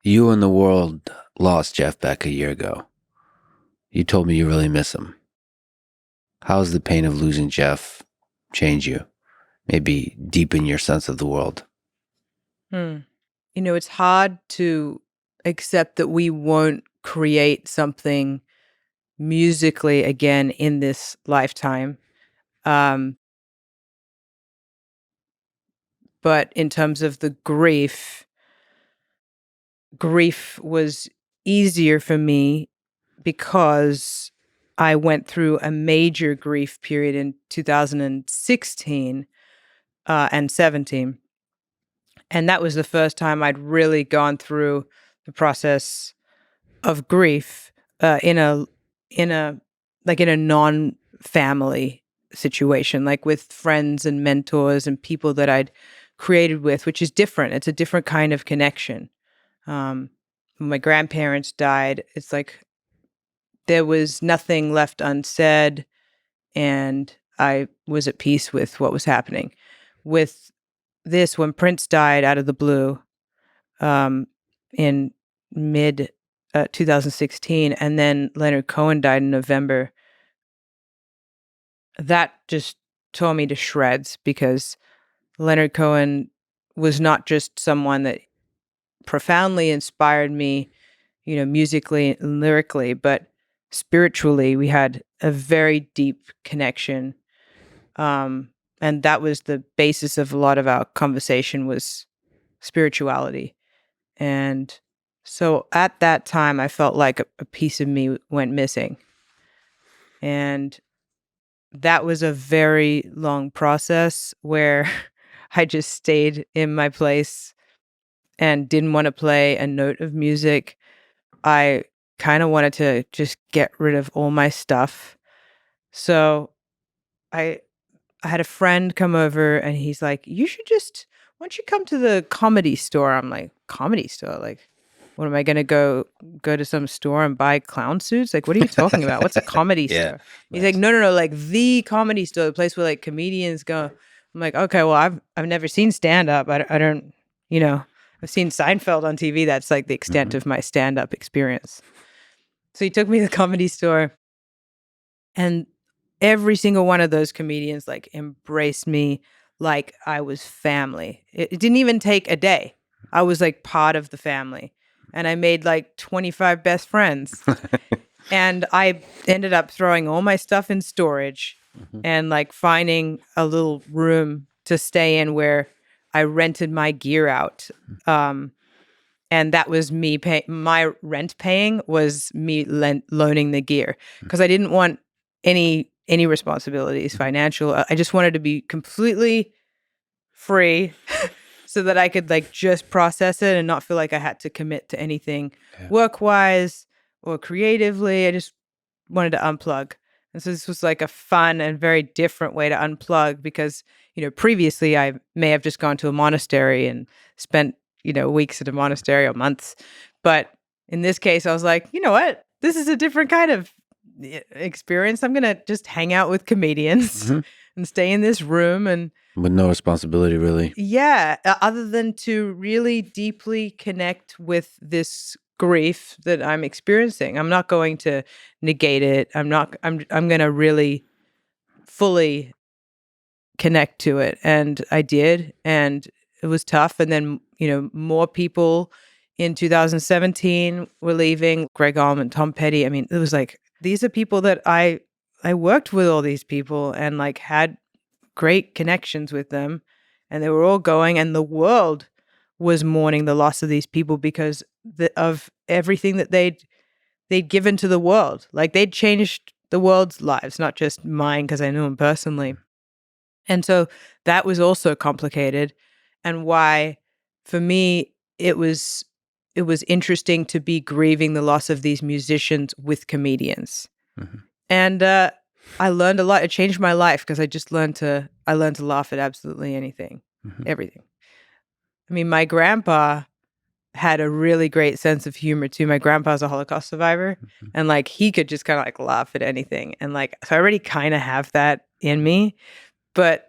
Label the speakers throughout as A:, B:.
A: You and the world lost Jeff Beck a year ago. You told me you really miss him. How's the pain of losing Jeff change you? Maybe deepen your sense of the world?
B: It's hard to accept that we won't create something musically again in this lifetime. But in terms of the grief was easier for me because I went through a major grief period in 2016 and 17. And that was the first time I'd really gone through the process of grief in a non-family situation, like with friends and mentors and people that I'd created with, which is different. It's a different kind of connection. When my grandparents died, it's like there was nothing left unsaid, and I was at peace with what was happening. With this, when Prince died out of the blue in mid 2016, and then Leonard Cohen died in November, that just tore me to shreds, because Leonard Cohen was not just someone that profoundly inspired me, musically and lyrically, but spiritually, we had a very deep connection. And that was the basis of a lot of our conversation, was spirituality. And so at that time, I felt like a piece of me went missing. And that was a very long process where I just stayed in my place and didn't want to play a note of music. I kind of wanted to just get rid of all my stuff. So I had a friend come over, and he's like, why don't you come to the Comedy Store? I'm like, Comedy Store? Like, what am I going to go to some store and buy clown suits? Like, what are you talking about? What's a Comedy Store? He's like, no, like the Comedy Store, the place where like comedians go. I'm like, okay, well, I've never seen stand up. I don't, I've seen Seinfeld on TV. That's like the extent of my stand up experience. So he took me to the Comedy Store, and every single one of those comedians like embraced me like I was family. It didn't even take a day. I was like part of the family. And I made like 25 best friends. And I ended up throwing all my stuff in storage and like finding a little room to stay in where I rented my gear out. And that was me my rent paying was me loaning the gear, because I didn't want any responsibilities financial. I just wanted to be completely free so that I could like just process it and not feel like I had to commit to anything work-wise or creatively. I just wanted to unplug. And so this was like a fun and very different way to unplug, because, previously I may have just gone to a monastery and spent, weeks at a monastery or months. But in this case, I was like, you know what? This is a different kind of experience. I'm going to just hang out with comedians and stay in this room and
A: with no responsibility, really.
B: Yeah, other than to really deeply connect with this grief that I'm experiencing. I'm not going to negate it. I'm going to really fully connect to it. And I did, and it was tough. And then, more people in 2017 were leaving. Greg Allman, Tom Petty. I mean, it was like, these are people that I worked with, all these people, and like had great connections with them, and they were all going, and the world was mourning the loss of these people because of everything that they'd given to the world. Like, they'd changed the world's lives, not just mine, because I knew them personally. And so that was also complicated, and why for me it was interesting to be grieving the loss of these musicians with comedians. And I learned a lot. It changed my life, because I learned to laugh at absolutely anything, everything. I mean, my grandpa had a really great sense of humor too. My grandpa's a Holocaust survivor, and like he could just kind of like laugh at anything. And like, so I already kind of have that in me, but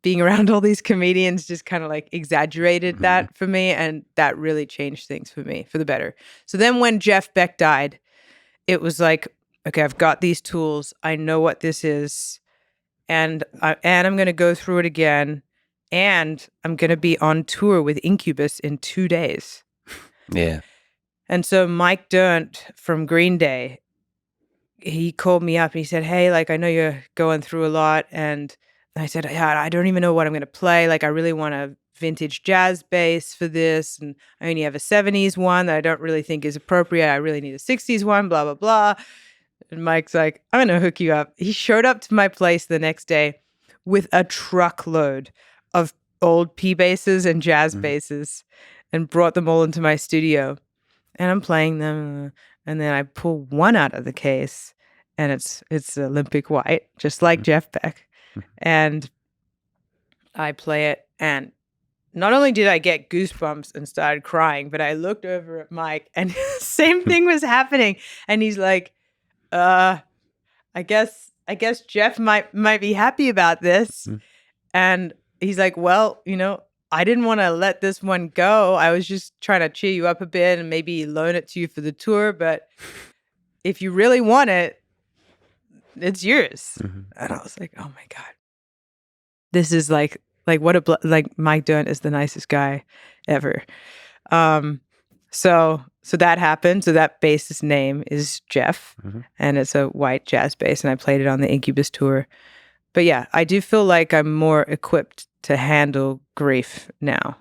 B: being around all these comedians just kind of like exaggerated that for me. And that really changed things for me for the better. So then when Jeff Beck died, it was like, okay, I've got these tools. I know what this is. And I'm going to go through it again. And I'm going to be on tour with Incubus in 2 days.
A: Yeah.
B: And so Mike Dirnt from Green Day, he called me up and he said, hey, like, I know you're going through a lot. And I said, yeah, I don't even know what I'm going to play. Like, I really want a vintage jazz bass for this. And I only have a 70s one that I don't really think is appropriate. I really need a 60s one, blah, blah, blah. And Mike's like, I'm going to hook you up. He showed up to my place the next day with a truckload of old P basses and jazz basses and brought them all into my studio. And I'm playing them. And then I pull one out of the case and it's Olympic white, just like Jeff Beck. And I play it. And not only did I get goosebumps and started crying, but I looked over at Mike and same thing was happening. And he's like, I guess Jeff might be happy about this. And he's like, well, you know, I didn't want to let this one go. I was just trying to cheer you up a bit and maybe loan it to you for the tour. But if you really want it, it's yours. And I was like, oh my God, this is like what like Mike Dirnt is the nicest guy ever. So that happened. So that bass's name is Jeff, and it's a white jazz bass, and I played it on the Incubus tour. But yeah, I do feel like I'm more equipped to handle grief now.